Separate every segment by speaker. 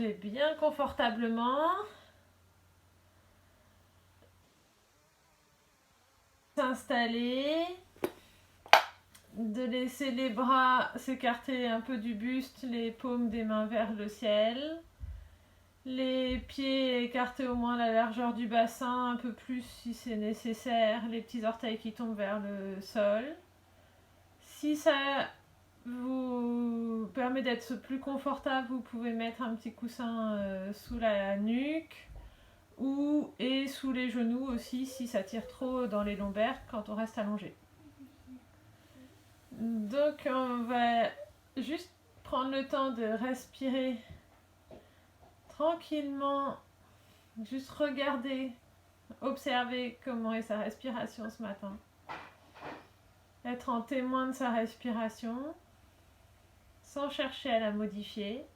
Speaker 1: s'allonger bien confortablement. S'installer. De laisser les bras s'écarter un peu du buste, les paumes des mains vers le ciel. Les pieds écartés au moins la largeur du bassin, un peu plus si c'est nécessaire. Les petits orteils qui tombent vers le sol. Si ça vous permet d'être plus confortable, vous pouvez mettre un petit coussin sous la nuque et sous les genoux aussi si ça tire trop dans les lombaires quand on reste allongé. Donc on va juste prendre le temps de respirer tranquillement, juste regarder, observer comment est sa respiration ce matin. Être en témoin de sa respiration, sans chercher à la modifier.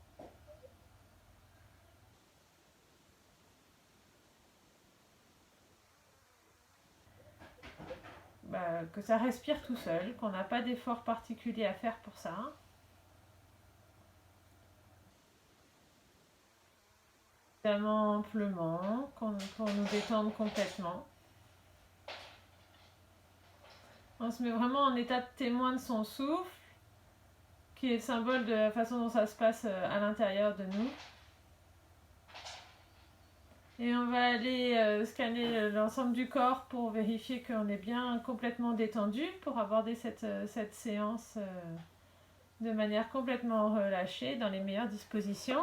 Speaker 1: Que ça respire tout seul, qu'on n'a pas d'effort particulier à faire pour ça. Évidemment amplement, pour nous détendre complètement. On se met vraiment en état de témoin de son souffle, qui est le symbole de la façon dont ça se passe à l'intérieur de nous. Et on va aller scanner l'ensemble du corps pour vérifier qu'on est bien complètement détendu, pour aborder cette séance de manière complètement relâchée, dans les meilleures dispositions.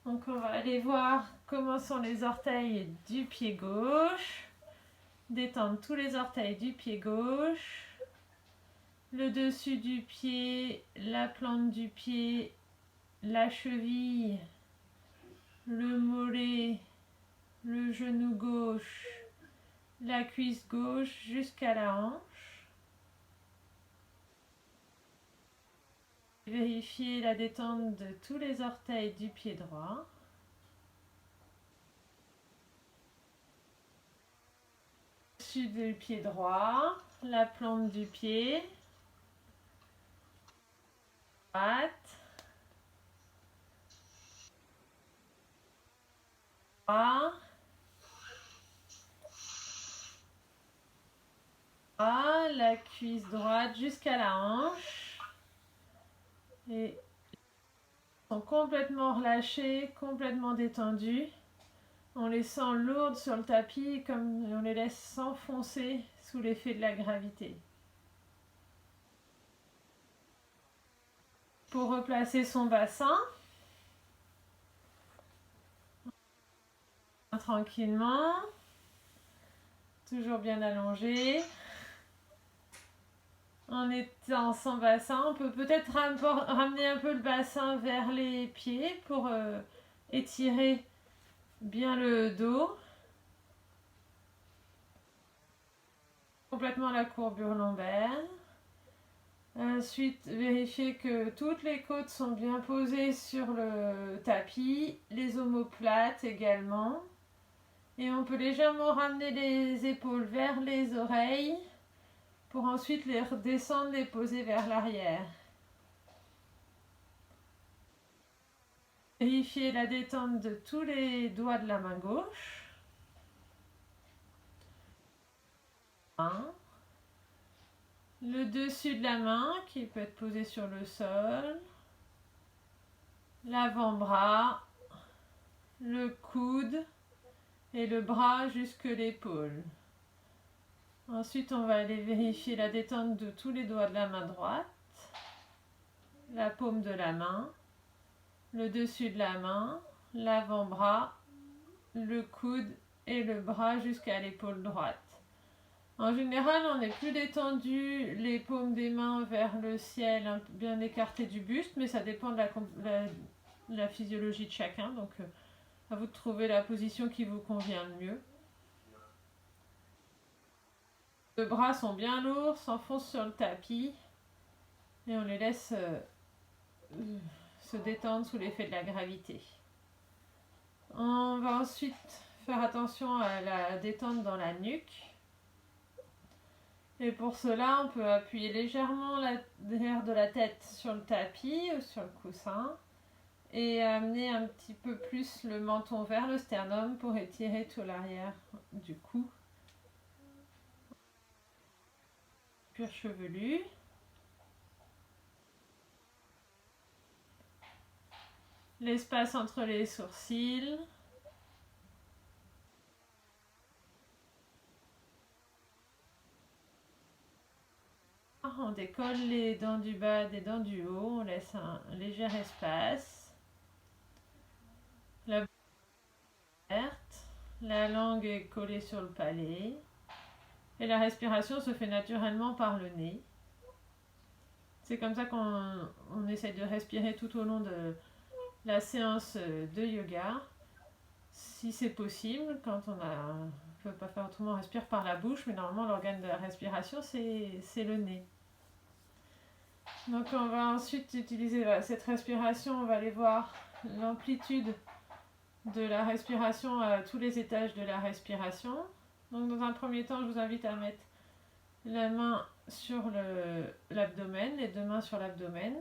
Speaker 1: Donc on va aller voir comment sont les orteils du pied gauche. Détendre tous les orteils du pied gauche. Le dessus du pied, la plante du pied, la cheville, le mollet, le genou gauche, la cuisse gauche jusqu'à la hanche. Vérifiez la détente de tous les orteils du pied droit. Dessus du pied droit, la plante du pied, droite, la cuisse droite jusqu'à la hanche. Et ils sont complètement relâchés, complètement détendus. On les sent lourdes sur le tapis, comme on les laisse s'enfoncer sous l'effet de la gravité. Pour replacer son bassin, tranquillement, toujours bien allongé. En étant sans bassin, on peut peut-être ramener un peu le bassin vers les pieds pour étirer bien le dos. Complètement la courbure lombaire. Ensuite, vérifier que toutes les côtes sont bien posées sur le tapis, les omoplates également. Et on peut légèrement ramener les épaules vers les oreilles pour ensuite les redescendre, les poser vers l'arrière. Vérifiez la détente de tous les doigts de la main gauche. Le dessus de la main qui peut être posé sur le sol. L'avant-bras, le coude et le bras jusque l'épaule. Ensuite, on va aller vérifier la détente de tous les doigts de la main droite, la paume de la main, le dessus de la main, l'avant-bras, le coude et le bras jusqu'à l'épaule droite. En général, on est plus détendu, les paumes des mains vers le ciel, bien écartées du buste, mais ça dépend de la physiologie de chacun, donc à vous de trouver la position qui vous convient le mieux. Les bras sont bien lourds, s'enfoncent sur le tapis et on les laisse se détendre sous l'effet de la gravité. On va ensuite faire attention à la détente dans la nuque. Et pour cela, on peut appuyer légèrement l'arrière de la tête sur le tapis ou sur le coussin et amener un petit peu plus le menton vers le sternum pour étirer tout l'arrière du cou. Cuir chevelu. L'espace entre les sourcils. On décolle les dents du bas des dents du haut, on laisse un léger espace. La bouche est ouverte, la langue est collée sur le palais et la respiration se fait naturellement par le nez. C'est comme ça qu'on essaie de respirer tout au long de la séance de yoga. Si c'est possible, quand on ne peut pas faire autrement, on respire par la bouche, mais normalement l'organe de la respiration c'est le nez. Donc on va ensuite utiliser cette respiration, on va aller voir l'amplitude de la respiration à tous les étages de la respiration. Donc dans un premier temps, je vous invite à mettre la main sur l'abdomen, les deux mains sur l'abdomen.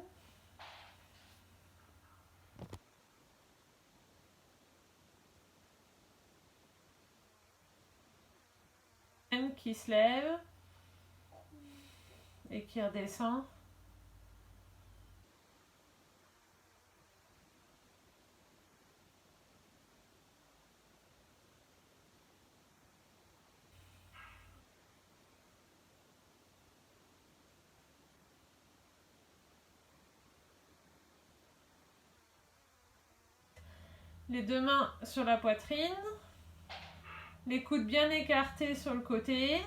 Speaker 1: Qui se lève et qui redescend. Les deux mains sur la poitrine, les coudes bien écartés sur le côté.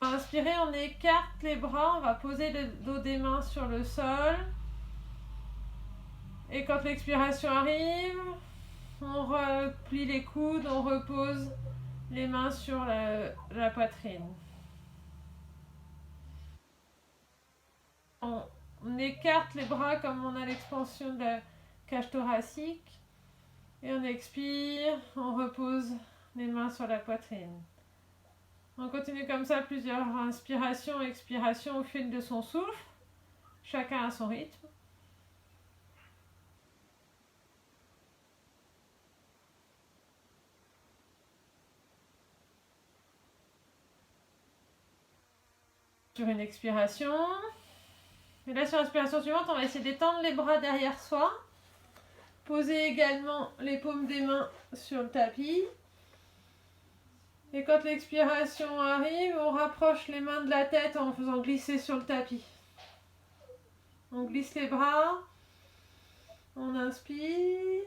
Speaker 1: On va inspirer, on écarte les bras, on va poser le dos des mains sur le sol. Et quand l'expiration arrive, on replie les coudes, on repose les mains sur la poitrine. On écarte les bras comme on a l'expansion de la cage thoracique. Et on expire, on repose les mains sur la poitrine. On continue comme ça plusieurs inspirations, expirations au fil de son souffle. Chacun à son rythme. Sur une expiration. Et là, sur l'inspiration suivante, on va essayer d'étendre les bras derrière soi. Poser également les paumes des mains sur le tapis. Et quand l'expiration arrive, on rapproche les mains de la tête en faisant glisser sur le tapis. On glisse les bras. On inspire.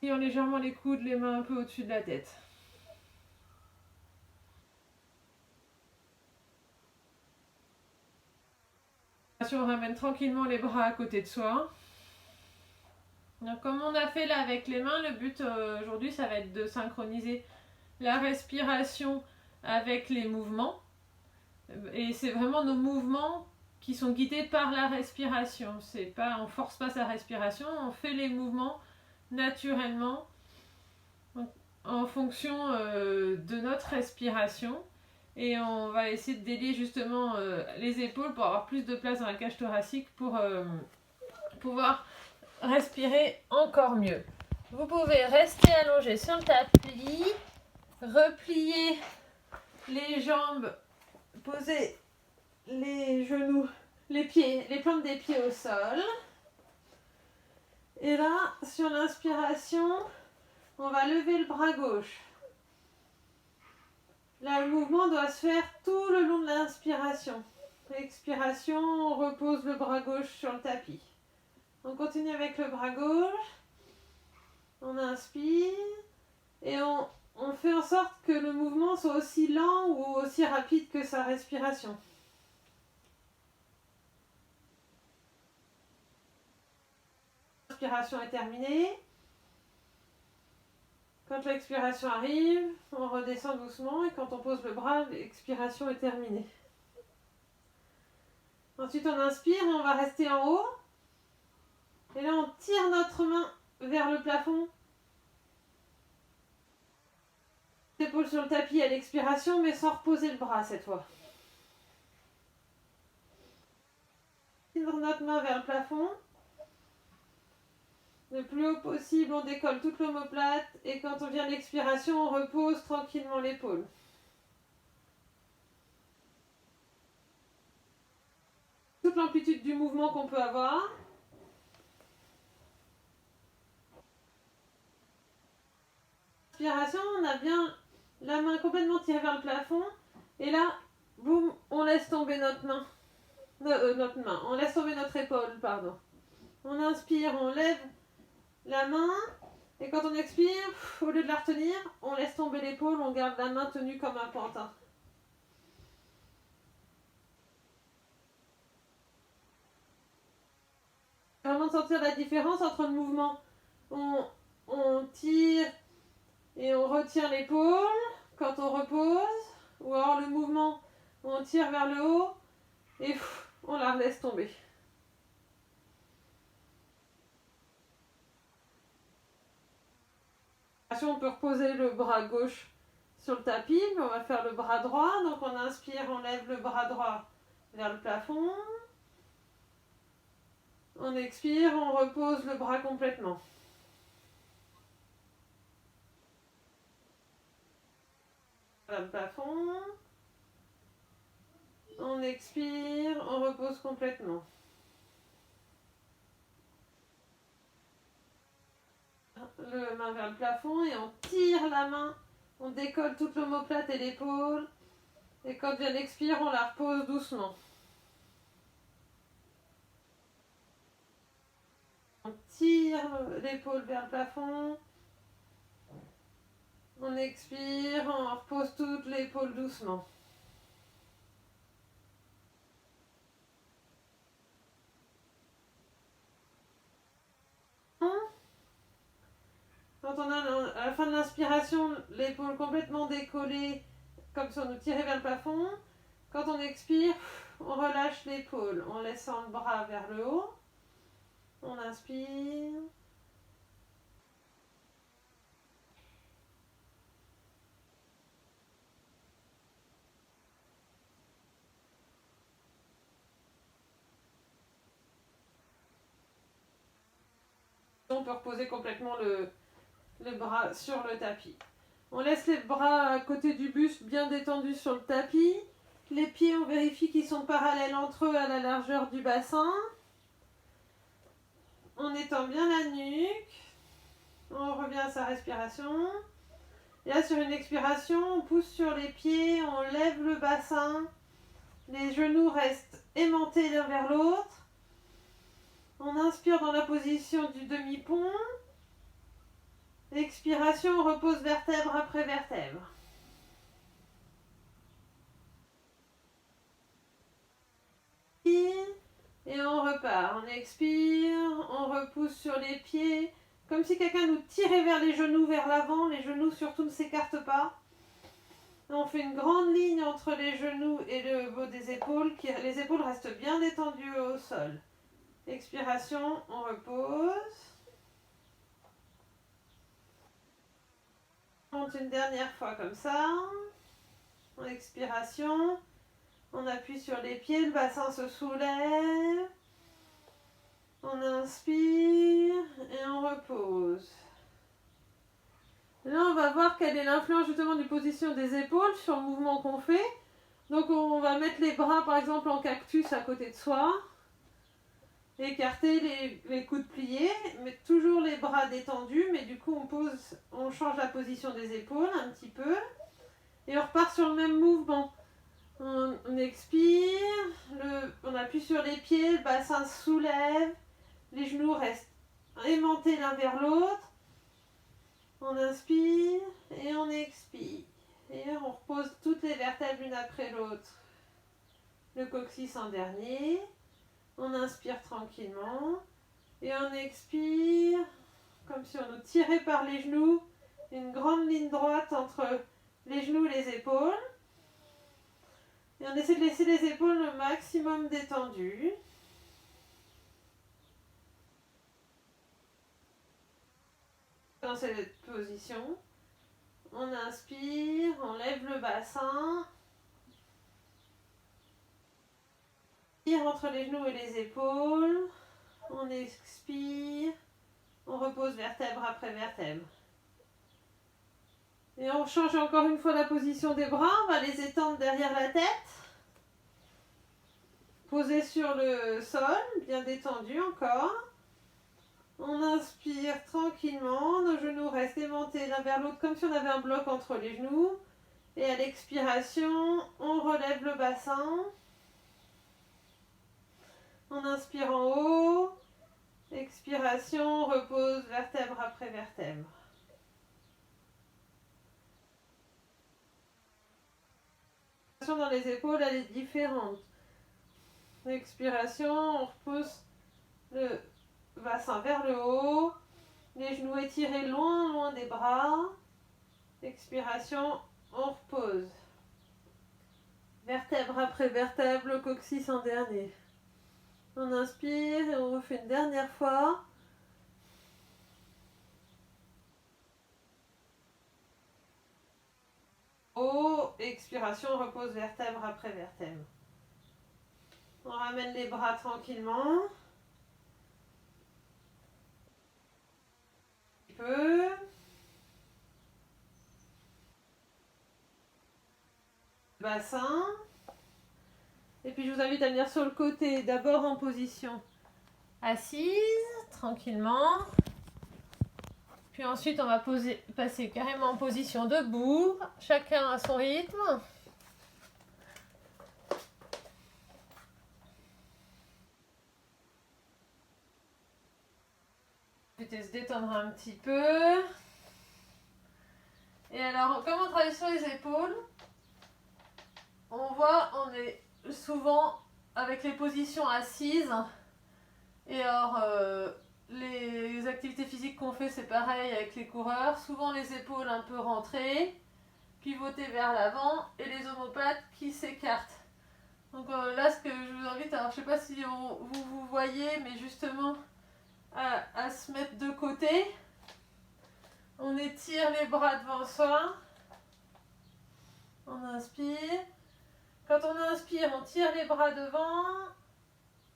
Speaker 1: Plions légèrement les coudes, les mains un peu au-dessus de la tête. On ramène tranquillement les bras à côté de soi. Donc, comme on a fait là avec les mains, le but aujourd'hui, ça va être de synchroniser la respiration avec les mouvements. Et c'est vraiment nos mouvements qui sont guidés par la respiration. C'est pas, on force pas sa respiration, on fait les mouvements naturellement en fonction de notre respiration. Et on va essayer de délier justement les épaules pour avoir plus de place dans la cage thoracique pour pouvoir respirer encore mieux. Vous pouvez rester allongé sur le tapis, replier les jambes, poser les genoux, les pieds, les plantes des pieds au sol. Et là, sur l'inspiration, on va lever le bras gauche. Là, le mouvement doit se faire tout le long de l'inspiration. Expiration, on repose le bras gauche sur le tapis. On continue avec le bras gauche. On inspire. Et on fait en sorte que le mouvement soit aussi lent ou aussi rapide que sa respiration. L'inspiration est terminée. Quand l'expiration arrive, on redescend doucement et quand on pose le bras, l'expiration est terminée. Ensuite, on inspire et on va rester en haut. Et là, on tire notre main vers le plafond. L'épaule sur le tapis à l'expiration, mais sans reposer le bras cette fois. Notre main vers le plafond. Le plus haut possible, on décolle toute l'omoplate et quand on vient de l'expiration, on repose tranquillement l'épaule. Toute l'amplitude du mouvement qu'on peut avoir. Inspiration, on a bien la main complètement tirée vers le plafond et là, boum, on laisse tomber notre main. On laisse tomber notre épaule, pardon. On inspire, on lève la main et quand on expire, au lieu de la retenir, on laisse tomber l'épaule, on garde la main tenue comme un pantin. Vraiment de sentir la différence entre le mouvement. On tire et on retient l'épaule quand on repose, ou alors le mouvement où on tire vers le haut et on la laisse tomber. On peut reposer le bras gauche sur le tapis, mais on va faire le bras droit. Donc on inspire, on lève le bras droit vers le plafond. On expire, on repose le bras complètement. Vers le plafond. On expire, on repose complètement. Le main vers le plafond et on tire la main. On décolle toute l'omoplate et l'épaule. Et quand vient l'expire, on la repose doucement. On tire l'épaule vers le plafond. On expire, on repose toute l'épaule doucement. Quand on a à la fin de l'inspiration l'épaule complètement décollée, comme si on nous tirait vers le plafond, quand on expire, on relâche l'épaule en laissant le bras vers le haut. On inspire. On peut reposer complètement le bras sur le tapis. On laisse les bras à côté du buste bien détendus sur le tapis. Les pieds, on vérifie qu'ils sont parallèles entre eux à la largeur du bassin. On étend bien la nuque. On revient à sa respiration. Et là, sur une expiration, on pousse sur les pieds, on lève le bassin. Les genoux restent aimantés l'un vers l'autre. On inspire dans la position du demi-pont. Expiration, on repose vertèbre après vertèbre. Et on repart. On expire, on repousse sur les pieds. Comme si quelqu'un nous tirait vers les genoux, vers l'avant. Les genoux surtout ne s'écartent pas. On fait une grande ligne entre les genoux et le haut des épaules. Les épaules restent bien détendues au sol. Expiration, on repose. On monte une dernière fois comme ça. En expiration, on appuie sur les pieds, le bassin se soulève. On inspire et on repose. Là, on va voir quelle est l'influence justement du position des épaules sur le mouvement qu'on fait. Donc, on va mettre les bras par exemple en cactus à côté de soi. Écarter les coudes pliés, mais toujours les bras détendus, mais du coup on change la position des épaules un petit peu et on repart sur le même mouvement. On expire, on appuie sur les pieds, le bassin se soulève, les genoux restent aimantés l'un vers l'autre. On inspire et on expire. Et on repose toutes les vertèbres l'une après l'autre. Le coccyx en dernier. On inspire tranquillement et on expire comme si on nous tirait par les genoux, une grande ligne droite entre les genoux et les épaules. Et on essaie de laisser les épaules le maximum détendues. Dans cette position, on inspire, on lève le bassin. Inspire entre les genoux et les épaules. On expire. On repose vertèbre après vertèbre. Et on change encore une fois la position des bras. On va les étendre derrière la tête. Posés sur le sol, bien détendu encore. On inspire tranquillement. Nos genoux restent aimantés l'un vers l'autre comme si on avait un bloc entre les genoux. Et à l'expiration, on relève le bassin. On inspire en haut. Expiration, on repose vertèbre après vertèbre. Dans les épaules, elle est différente. Expiration, on repousse le bassin vers le haut. Les genoux étirés loin, loin des bras. Expiration, on repose. Vertèbre après vertèbre, le coccyx en dernier. On inspire et on refait une dernière fois. Haut, expiration, on repose vertèbre après vertèbre. On ramène les bras tranquillement. Un peu. Bassin. Et puis je vous invite à venir sur le côté, d'abord en position assise, tranquillement. Puis ensuite on va passer carrément en position debout, chacun à son rythme. Évitez de se détendre un petit peu. Et alors, comme on travaille sur les épaules, on voit, on est souvent avec les positions assises. Et alors, les activités physiques qu'on fait, c'est pareil avec les coureurs. Souvent les épaules un peu rentrées, pivotées vers l'avant et les omoplates qui s'écartent. Donc là, ce que je vous invite, alors je ne sais pas si vous voyez, mais justement à se mettre de côté. On étire les bras devant soi. On inspire. Quand on inspire, on tire les bras devant.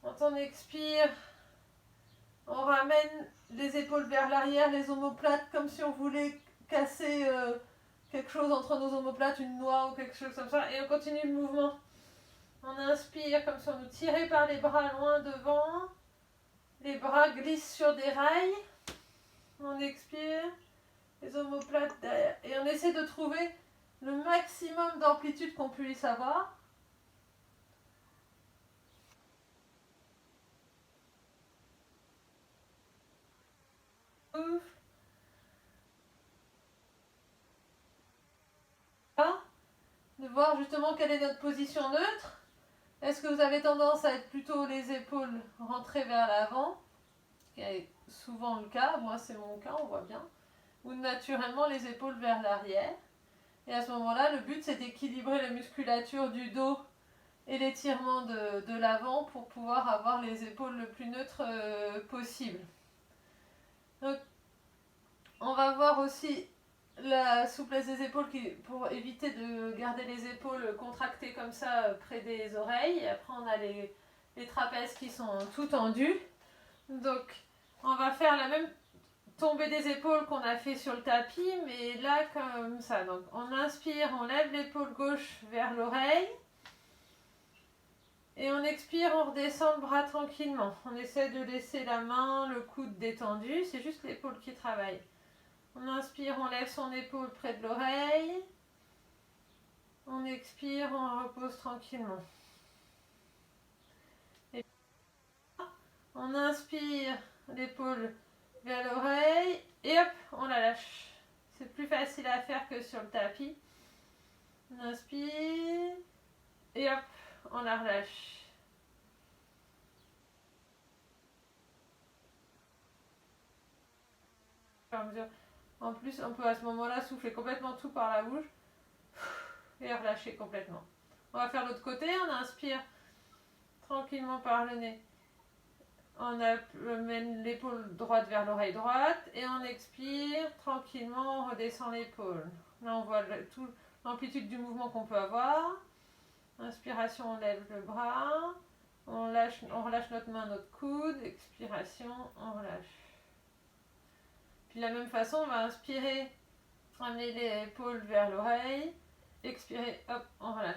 Speaker 1: Quand on expire, on ramène les épaules vers l'arrière, les omoplates, comme si on voulait casser quelque chose entre nos omoplates, une noix ou quelque chose comme ça. Et on continue le mouvement. On inspire comme si on nous tirait par les bras loin devant. Les bras glissent sur des rails. On expire. Les omoplates derrière. Et on essaie de trouver le maximum d'amplitude qu'on puisse avoir. De voir justement quelle est notre position neutre. Est-ce que vous avez tendance à être plutôt les épaules rentrées vers l'avant, ce qui est souvent le cas, moi c'est mon cas, on voit bien, ou naturellement les épaules vers l'arrière. Et à ce moment-là, le but c'est d'équilibrer la musculature du dos et l'étirement de l'avant pour pouvoir avoir les épaules le plus neutres possible. Donc, on va voir aussi la souplesse des épaules pour éviter de garder les épaules contractées comme ça près des oreilles. Et après, on a les trapèzes qui sont tout tendus. Donc, on va faire la même tombée des épaules qu'on a fait sur le tapis, mais là, comme ça. Donc, on inspire, on lève l'épaule gauche vers l'oreille. Et on expire, on redescend le bras tranquillement. On essaie de laisser la main, le coude détendu. C'est juste l'épaule qui travaille. On inspire, on lève son épaule près de l'oreille. On expire, on repose tranquillement. Et on inspire l'épaule vers l'oreille et hop, on la lâche. C'est plus facile à faire que sur le tapis. On inspire et hop, on la relâche. En plus, on peut à ce moment-là souffler complètement tout par la bouche et relâcher complètement. On va faire l'autre côté, on inspire tranquillement par le nez. On amène l'épaule droite vers l'oreille droite et on expire tranquillement, on redescend l'épaule. Là, on voit toute l'amplitude du mouvement qu'on peut avoir. Inspiration, on lève le bras. On relâche notre main, notre coude. Expiration, on relâche. Puis de la même façon, on va inspirer, amener les épaules vers l'oreille. Expirer, hop, on relâche.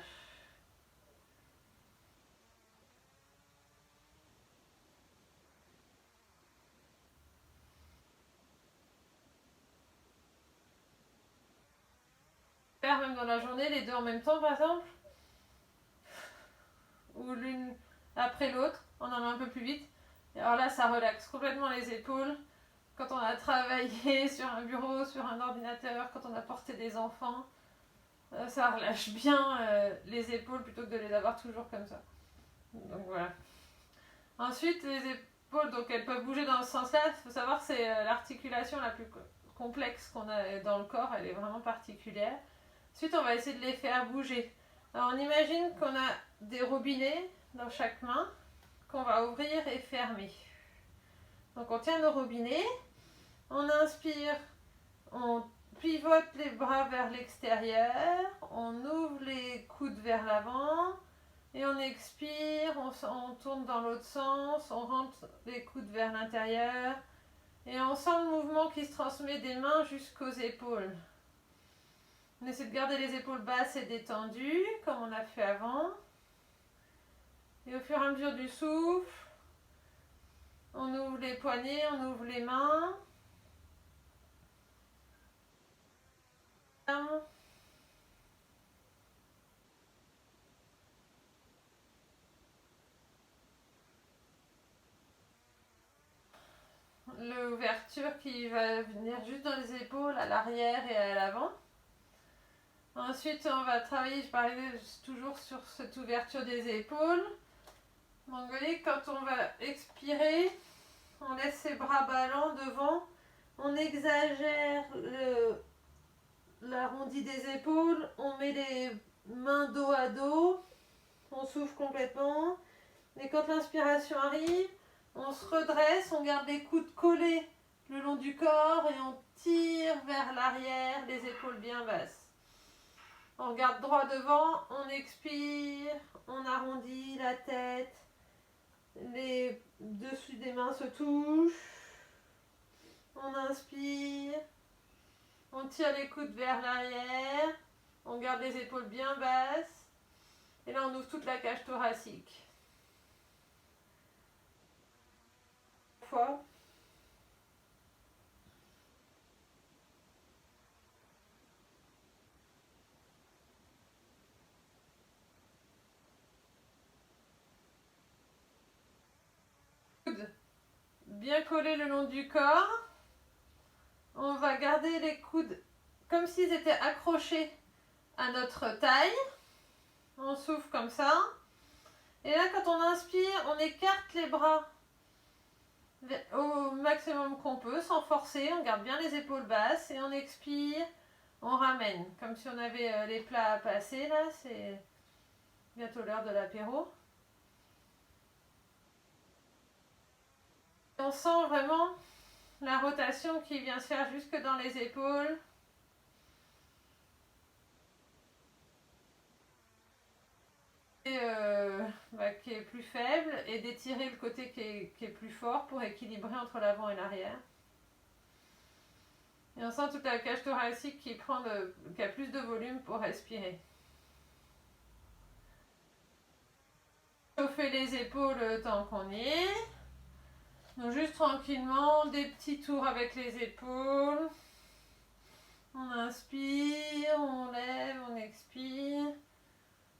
Speaker 1: Faire même dans la journée, les deux en même temps par exemple. Ou l'une après l'autre, en allant un peu plus vite. Et alors là, ça relaxe complètement les épaules. Quand on a travaillé sur un bureau, sur un ordinateur, quand on a porté des enfants, ça relâche bien les épaules plutôt que de les avoir toujours comme ça. Donc voilà. Ensuite, les épaules, donc elles peuvent bouger dans ce sens-là. Il faut savoir que c'est l'articulation la plus complexe qu'on a dans le corps. Elle est vraiment particulière. Ensuite, on va essayer de les faire bouger. Alors, on imagine qu'on a des robinets dans chaque main qu'on va ouvrir et fermer. Donc, on tient nos robinets. On inspire, on pivote les bras vers l'extérieur. On ouvre les coudes vers l'avant. Et on expire, on tourne dans l'autre sens, on rentre les coudes vers l'intérieur. Et on sent le mouvement qui se transmet des mains jusqu'aux épaules. On essaie de garder les épaules basses et détendues, comme on a fait avant. Et au fur et à mesure du souffle, on ouvre les poignets, on ouvre les mains. L'ouverture qui va venir juste dans les épaules, à l'arrière et à l'avant. Ensuite, on va travailler, je parlais toujours sur cette ouverture des épaules. Donc, vous voyez, quand on va expirer, on laisse ses bras ballants devant. On exagère l'arrondi des épaules. On met les mains dos à dos. On souffle complètement. Et quand l'inspiration arrive, on se redresse, on garde les coudes collés le long du corps et on tire vers l'arrière, les épaules bien basses. On regarde droit devant, on expire, on arrondit la tête, les dessus des mains se touchent. On inspire, on tire les coudes vers l'arrière, on garde les épaules bien basses. Et là, on ouvre toute la cage thoracique. Fois. Bien collés le long du corps. On va garder les coudes comme s'ils étaient accrochés à notre taille. On souffle comme ça. Et là, quand on inspire, on écarte les bras au maximum qu'on peut, sans forcer. On garde bien les épaules basses et on expire. On ramène, comme si on avait les plats à passer. Là, c'est bientôt l'heure de l'apéro. On sent vraiment la rotation qui vient se faire jusque dans les épaules. Et qui est plus faible et d'étirer le côté qui est plus fort pour équilibrer entre l'avant et l'arrière. Et on sent toute la cage thoracique qui a plus de volume pour respirer. Chauffer les épaules tant qu'on y est. Donc juste tranquillement, des petits tours avec les épaules. On inspire, on lève, on expire.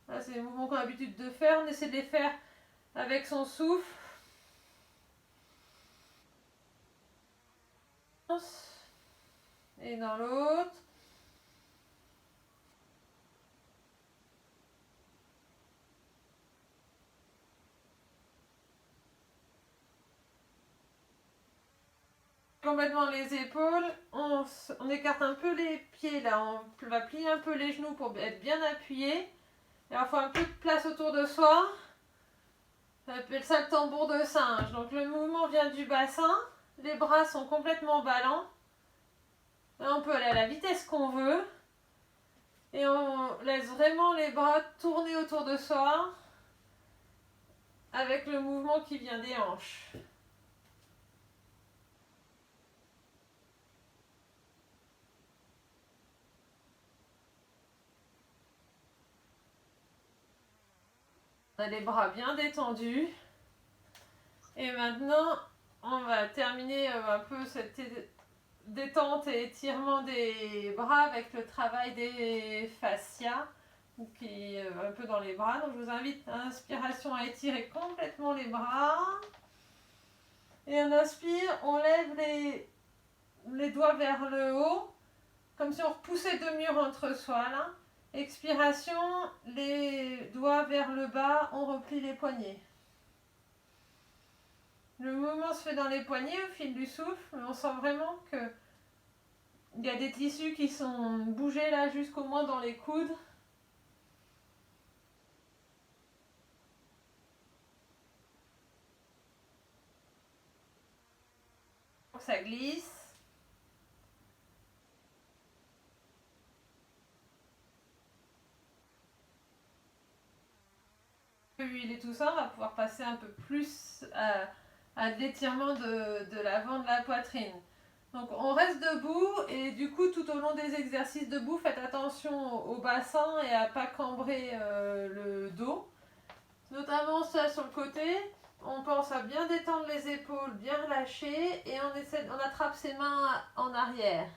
Speaker 1: Là, c'est les mouvements qu'on a l'habitude de faire. On essaie de les faire avec son souffle. Et dans l'autre. Complètement les épaules, on écarte un peu les pieds là, on va plier un peu les genoux pour être bien appuyé. Et alors il faut un peu de place autour de soi. On appelle ça le tambour de singe. Donc le mouvement vient du bassin, les bras sont complètement ballants. Là on peut aller à la vitesse qu'on veut. Et on laisse vraiment les bras tourner autour de soi. Avec avec le mouvement qui vient des hanches. On a les bras bien détendus. Et maintenant, on va terminer un peu cette détente et étirement des bras avec le travail des fascias, qui est un peu dans les bras. Donc je vous invite à inspiration à étirer complètement les bras. Et on inspire, on lève les doigts vers le haut, comme si on repoussait deux murs entre soi là. Expiration, les doigts vers le bas, on replie les poignets. Le mouvement se fait dans les poignets au fil du souffle, mais on sent vraiment que il y a des tissus qui sont bougés là jusqu'au moins dans les coudes. Ça glisse. Huiler tout ça, on va pouvoir passer un peu plus à l'étirement de l'avant de la poitrine. Donc on reste debout et du coup tout au long des exercices debout, faites attention au bassin et à pas cambrer le dos. Notamment ça sur le côté, on pense à bien détendre les épaules, bien relâcher et on attrape ses mains en arrière.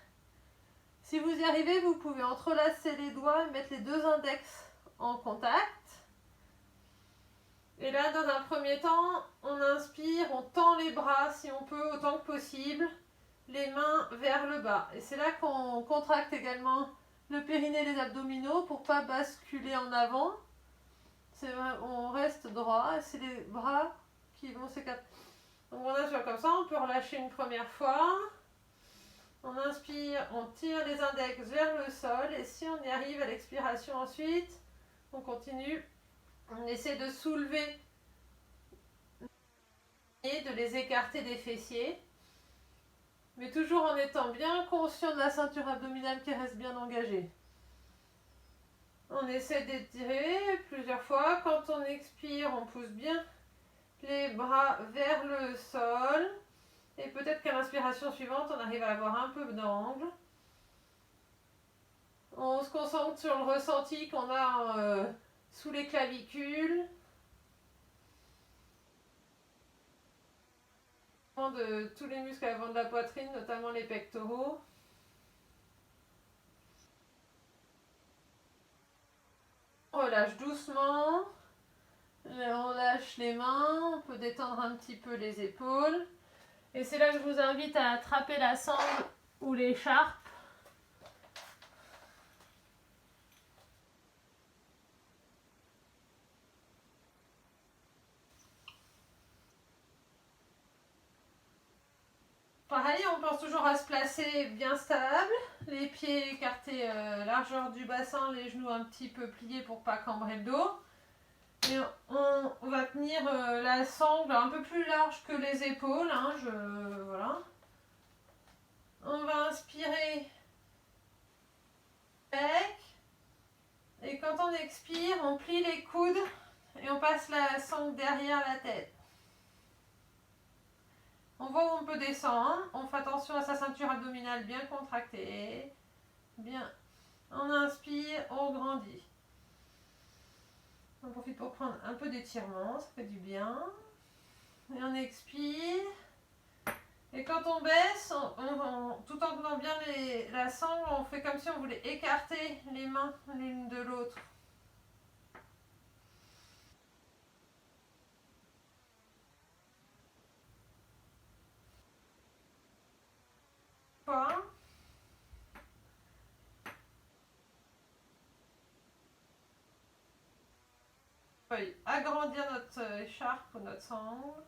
Speaker 1: Si vous y arrivez, vous pouvez entrelacer les doigts et mettre les deux index en contact. Et là, dans un premier temps, on inspire, on tend les bras si on peut, autant que possible, les mains vers le bas. Et c'est là qu'on contracte également le périnée et les abdominaux pour ne pas basculer en avant. On reste droit et c'est les bras qui vont s'écarter. Donc on inspire comme ça, on peut relâcher une première fois. On inspire, on tire les index vers le sol et si on y arrive à l'expiration ensuite, on continue. On essaie de soulever et de les écarter des fessiers, mais toujours en étant bien conscient de la ceinture abdominale qui reste bien engagée. On essaie d'étirer plusieurs fois. Quand on expire, on pousse bien les bras vers le sol. Et peut-être qu'à l'inspiration suivante, on arrive à avoir un peu d'angle. On se concentre sur le ressenti qu'on a sous les clavicules. De tous les muscles avant de la poitrine, notamment les pectoraux. On relâche doucement. On lâche les mains. On peut détendre un petit peu les épaules. Et c'est là que je vous invite à attraper la sangle ou l'écharpe. Pareil, on pense toujours à se placer bien stable, les pieds écartés largeur du bassin, les genoux un petit peu pliés pour pas cambrer le dos. Et on va tenir la sangle un peu plus large que les épaules. Hein, voilà. On va inspirer bec. Et quand on expire, on plie les coudes et on passe la sangle derrière la tête. On voit où on peut descendre. On fait attention à sa ceinture abdominale bien contractée. Bien. On inspire, on grandit. On profite pour prendre un peu d'étirement, ça fait du bien. Et on expire. Et quand on baisse, tout en tenant bien la sangle, on fait comme si on voulait écarter les mains l'une de l'autre. Pas. On va agrandir notre écharpe ou notre sangle.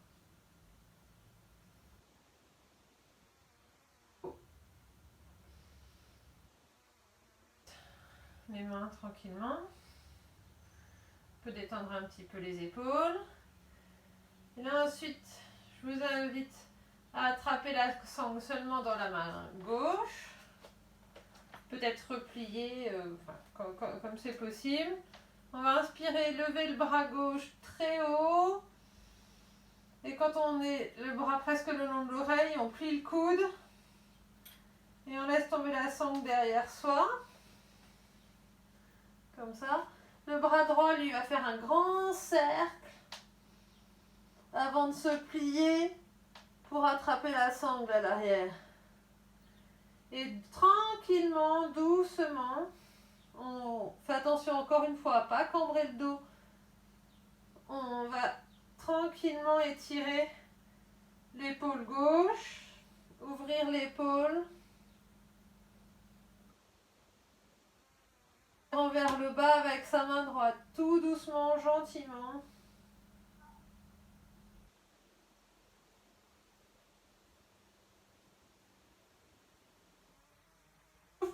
Speaker 1: Les mains tranquillement. On peut détendre un petit peu les épaules. Et là ensuite, je vous invite à attraper la sangle seulement dans la main gauche. Peut-être replier comme c'est possible. On va inspirer, lever le bras gauche très haut. Et quand on est le bras presque le long de l'oreille, on plie le coude et on laisse tomber la sangle derrière soi. Comme ça. Le bras droit, lui, va faire un grand cercle avant de se plier pour attraper la sangle à l'arrière. Et tranquillement, doucement, on fait attention encore une fois à ne pas cambrer le dos. On va tranquillement étirer l'épaule gauche, ouvrir l'épaule, vers le bas avec sa main droite, tout doucement, gentiment.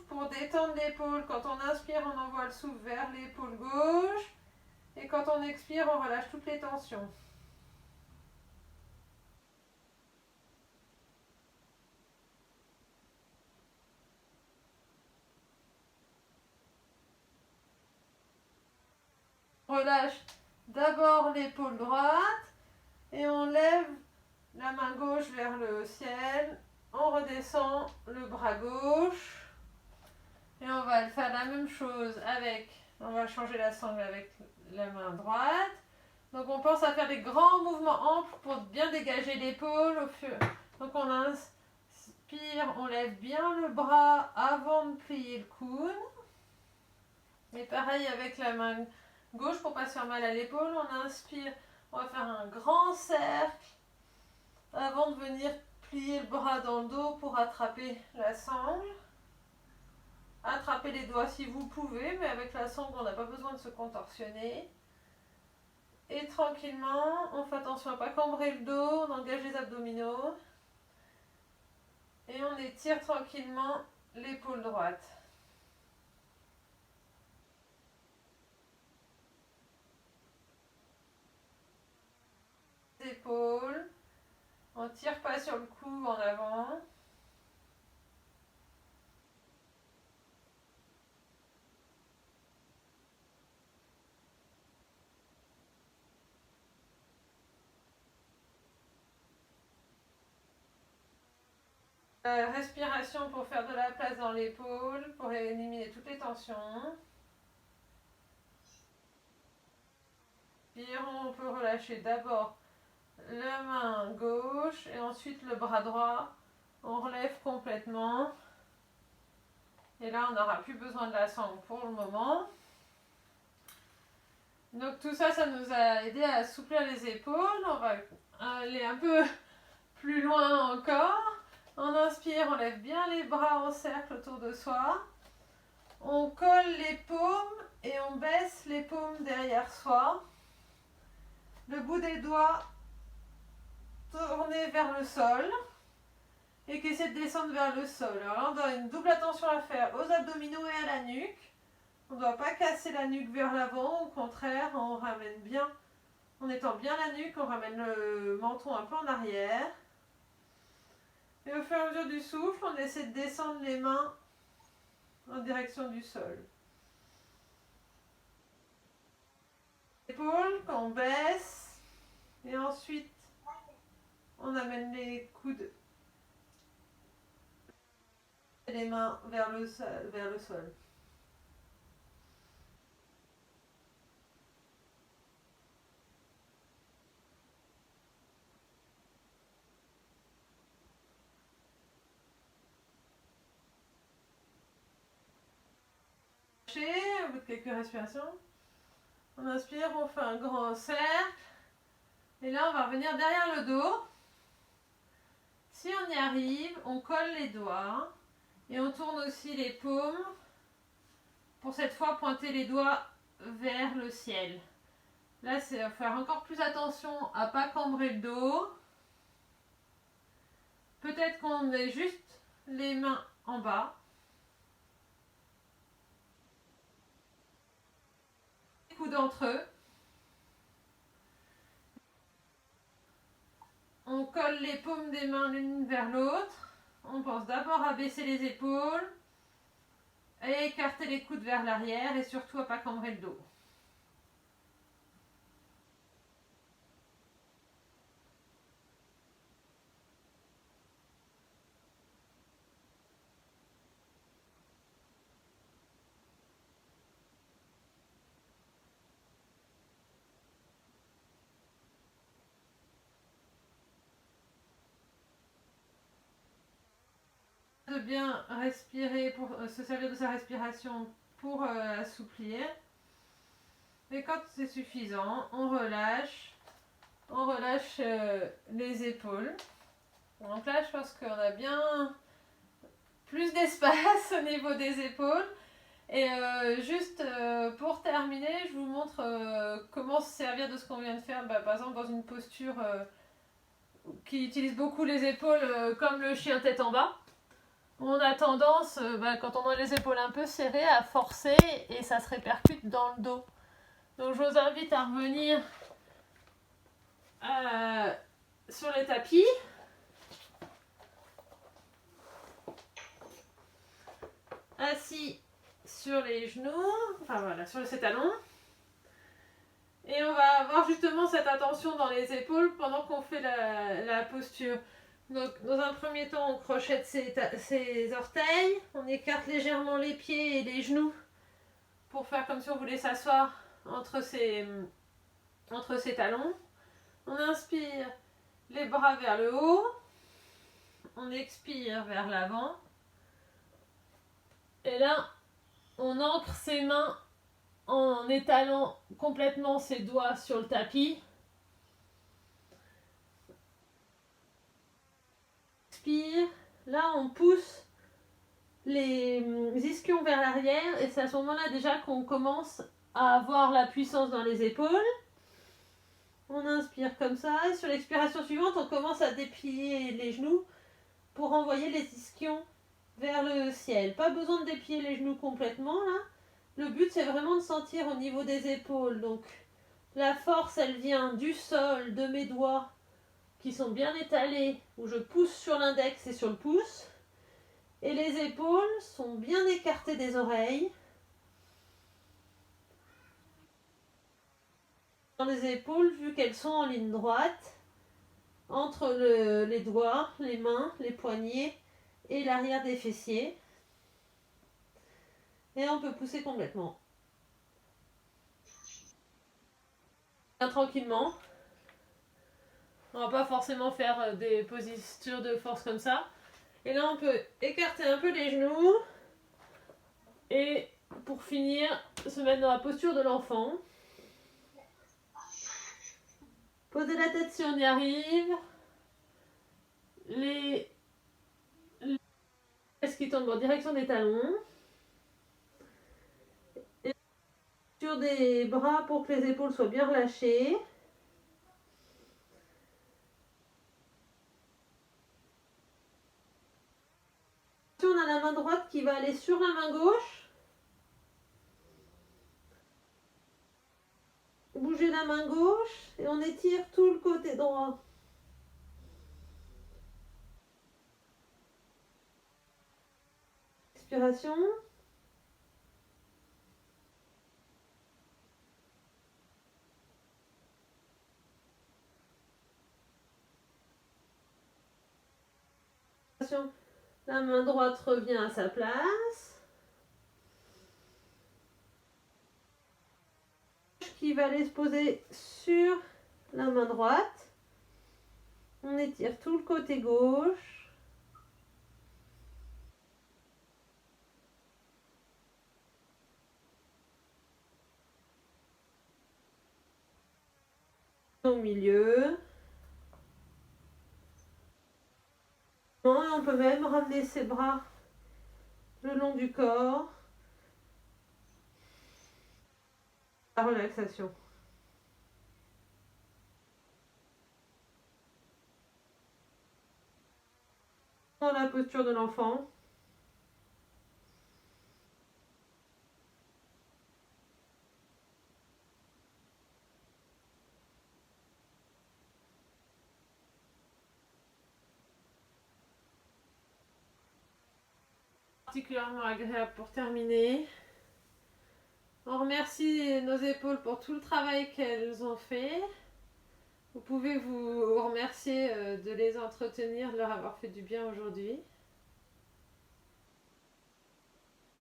Speaker 1: Pour détendre l'épaule, quand on inspire, on envoie le souffle vers l'épaule gauche. Et quand on expire, on relâche toutes les tensions. On relâche d'abord l'épaule droite et on lève la main gauche vers le ciel. On redescend le bras gauche. Et on va faire la même chose avec, on va changer la sangle avec la main droite. Donc on pense à faire des grands mouvements amples pour bien dégager l'épaule. Donc on inspire, on lève bien le bras avant de plier le coude. Et pareil avec la main gauche pour ne pas se faire mal à l'épaule. On inspire, on va faire un grand cercle avant de venir plier le bras dans le dos pour attraper la sangle. Attrapez les doigts si vous pouvez, mais avec la sangle, on n'a pas besoin de se contorsionner. Et tranquillement, on fait attention à ne pas cambrer le dos, on engage les abdominaux. Et on étire tranquillement l'épaule droite. Épaules. On ne tire pas sur le cou en avant. Respiration pour faire de la place dans l'épaule, pour éliminer toutes les tensions. Puis on peut relâcher d'abord la main gauche et ensuite le bras droit. On relève complètement. Et là, on n'aura plus besoin de la sangle pour le moment. Donc tout ça, ça nous a aidé à assouplir les épaules. On va aller un peu plus loin encore. On inspire, on lève bien les bras en cercle autour de soi. On colle les paumes et on baisse les paumes derrière soi. Le bout des doigts tourné vers le sol et qui essaie de descendre vers le sol. Alors là, on a une double attention à faire aux abdominaux et à la nuque. On ne doit pas casser la nuque vers l'avant, au contraire, on ramène bien, en étend bien la nuque, on ramène le menton un peu en arrière. Et au fur et à mesure du souffle, on essaie de descendre les mains en direction du sol. Épaules qu'on baisse et ensuite on amène les coudes et les mains vers le sol. Au bout de quelques respirations, on inspire, on fait un grand cercle et là on va revenir derrière le dos. Si on y arrive, on colle les doigts et on tourne aussi les paumes pour cette fois pointer les doigts vers le ciel. Là, c'est faire encore plus attention à ne pas cambrer le dos. Peut-être qu'on met juste les mains en bas. Les coudes entre eux. On colle les paumes des mains l'une vers l'autre. On pense d'abord à baisser les épaules, à écarter les coudes vers l'arrière et surtout à ne pas cambrer le dos. bien respirer, pour se servir de sa respiration pour assouplir. Et quand c'est suffisant, on relâche les épaules. Donc là, je pense qu'on a bien plus d'espace au niveau des épaules. Et juste pour terminer, je vous montre comment se servir de ce qu'on vient de faire. Par exemple, dans une posture qui utilise beaucoup les épaules, comme le chien tête en bas. On a tendance, quand on a les épaules un peu serrées, à forcer et ça se répercute dans le dos. Donc je vous invite à revenir sur les tapis. Assis sur les genoux, enfin voilà, sur ses talons. Et on va avoir justement cette attention dans les épaules pendant qu'on fait la posture. Donc dans un premier temps, on crochette ses orteils, on écarte légèrement les pieds et les genoux pour faire comme si on voulait s'asseoir entre ses talons. On inspire les bras vers le haut, on expire vers l'avant. Et là, on ancre ses mains en étalant complètement ses doigts sur le tapis. Expire. Là, on pousse les ischions vers l'arrière et c'est à ce moment-là déjà qu'on commence à avoir la puissance dans les épaules. On inspire comme ça et sur l'expiration suivante, on commence à déplier les genoux pour envoyer les ischions vers le ciel. Pas besoin de déplier les genoux complètement là. Le but, c'est vraiment de sentir au niveau des épaules. Donc, la force, elle vient du sol, de mes doigts qui sont bien étalés, où je pousse sur l'index et sur le pouce. Et les épaules sont bien écartées des oreilles. Dans les épaules, vu qu'elles sont en ligne droite, entre les doigts, les mains, les poignets et l'arrière des fessiers. Et on peut pousser complètement. Tranquillement. On va pas forcément faire des postures de force comme ça. Et là, on peut écarter un peu les genoux. Et pour finir, se mettre dans la posture de l'enfant. Poser la tête si on y arrive. Les fesses qui tombent en direction des talons. Et sur des bras pour que les épaules soient bien relâchées. On a la main droite qui va aller sur la main gauche. Bouger la main gauche et on étire tout le côté droit. Expiration. La main droite revient à sa place. Qui va aller se poser sur la main droite. On étire tout le côté gauche. Au milieu. Et on peut même ramener ses bras le long du corps. La relaxation. Dans la posture de l'enfant. Particulièrement agréable pour terminer. On remercie nos épaules pour tout le travail qu'elles ont fait. Vous pouvez vous remercier de les entretenir, de leur avoir fait du bien aujourd'hui.